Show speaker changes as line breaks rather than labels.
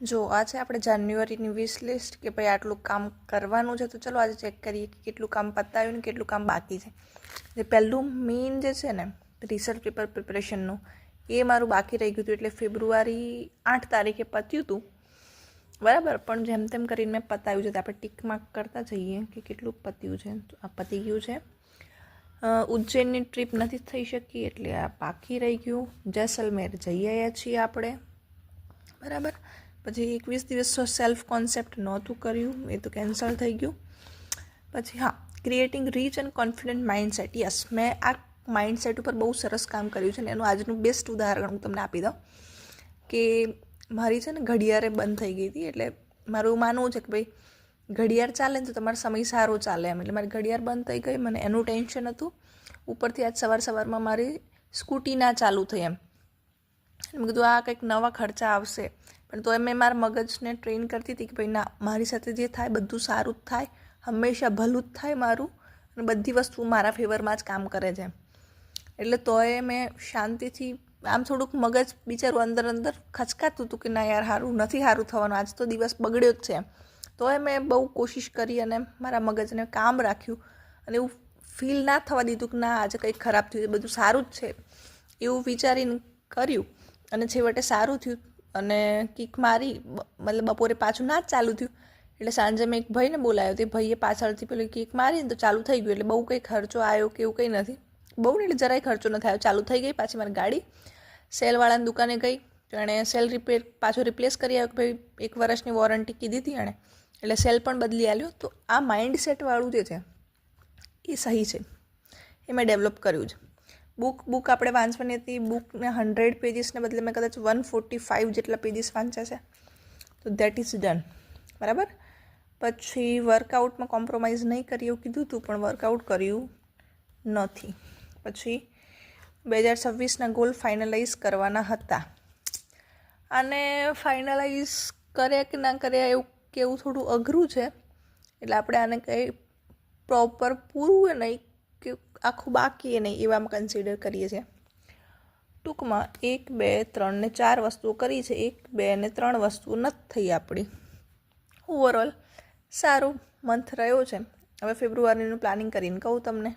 જો આ છે આપણે જાન્યુઆરીની વિશ લિસ્ટ કે ભાઈ આટલું કામ કરવાનું છે, તો ચલો આજે ચેક કરીએ કે કેટલું કામ પતાવ્યું ને કેટલું કામ બાકી છે. જે પહેલું મેઇન જે છે ને રિસર્ચ પેપર પ્રિપરેશનનું, એ મારું બાકી રહી ગયું હતું. એટલે ફેબ્રુઆરી 8 તારીખે પત્યું હતું, બરાબર. પણ જેમ તેમ કરીને મેં પતાવ્યું છે. તો આપણે ટીક માર્ક કરતા જઈએ કે કેટલું પત્યું છે. તો આ પતી ગયું છે. ઉજ્જૈનની ટ્રીપ નથી થઈ શકી એટલે આ બાકી રહી ગયું. જેસલમેર જઈ આવ્યા છીએ આપણે, બરાબર. પછી 21 દિવસ સેલ્ફ કોન્સેપ્ટ નહોતું કર્યું, એ તો કેન્સલ થઈ ગયું. પછી હા, creating rich and confident mindset. Yes, મેં આ માઇન્ડસેટ ઉપર બહુ સરસ કામ કર્યું છે ને એનું આજનું બેસ્ટ ઉદાહરણ હું તમને આપી દઉં કે મારી છે ને ઘડિયાળે બંધ થઈ ગઈ હતી. એટલે મારું માનવું છે કે ભાઈ ઘડિયાળ ચાલે ને તો તમારો સમય સારો ચાલે એમ. એટલે મારી ઘડિયાળ બંધ થઈ ગઈ, મને એનું ટેન્શન હતું. ઉપરથી આજ સવારમાં મારી સ્કૂટી ના ચાલુ થઈ એમ. મેં કીધું આ કંઈક નવા ખર્ચા આવશે, પણ તો મેં મારા મગજને ટ્રેન કરતી હતી કે ભાઈ ના, મારી સાથે જે થાય બધું સારું જ થાય, હંમેશા ભલું જ થાય મારું, અને બધી વસ્તુ મારા ફેવરમાં જ કામ કરે છે. એટલે તોય મેં શાંતિથી આમ થોડુંક મગજ બિચારું અંદર ખચકાતું હતું કે ના યાર સારું નથી, સારું થવાનું, આજ તો દિવસ બગડ્યો જ છે. તોય મેં બહુ કોશિશ કરી અને મારા મગજને કામ રાખ્યું અને એવું ફીલ ના થવા દીધું કે ના આજે કંઈક ખરાબ થયું, બધું સારું જ છે એવું વિચારીને કર્યું. અને છેવટે સારું થયું અને કિક મારી, મતલબ બપોરે પાછું ના જ ચાલુ થયું. એટલે સાંજે મેં એક ભાઈને બોલાવ્યો, તે ભાઈએ પાછળથી પેલી કિક મારીને તો ચાલુ થઈ ગયું. એટલે બહુ કંઈ ખર્ચો આવ્યો કે એવું કંઈ નથી, બહુ ને એટલે જરાય ખર્ચો નથી આવ્યો. ચાલુ થઈ ગઈ. પાછી મારી ગાડી સેલવાળાની દુકાને ગઈ તો એણે સેલ પાછો રિપ્લેસ કરી આવ્યો કે ભાઈ 1 વર્ષની વોરંટી કીધી હતી એણે, એટલે સેલ પણ બદલી આવ્યો. તો આ માઇન્ડસેટવાળું જે છે એ સહી છે, એ મેં ડેવલપ કર્યું છે. બુક આપણે વાંચવાની હતી. બુકને 100 પેજીસને બદલે મેં કદાચ 145 જેટલા પેજીસ વાંચ્યા છે. તો દેટ ઇઝ ડન, બરાબર. પછી વર્કઆઉટમાં કોમ્પ્રોમાઇઝ નહીં કરી એવું કીધું હતું, પણ વર્કઆઉટ કર્યું નથી. પછી 2026ના ગોલ ફાઇનલાઇઝ કરવાના હતા, અને ફાઇનલાઇઝ કર્યા કે ના કર્યા એવું કેવું થોડું અઘરું છે. એટલે આપણે આને કંઈ પ્રોપર પૂરું નહીં કે આખું બાકી એ નહીં એવામાં કન્સિડર કરીએ છીએ. ટૂંકમાં 1, 2, 3 ને 4 વસ્તુઓ કરી છે, 1, 2 ને 3 વસ્તુઓ નથી થઈ આપણી. ઓવરઓલ સારું મંથ રહ્યો છે. હવે ફેબ્રુઆરીનું પ્લાનિંગ કરીને કહું તમને.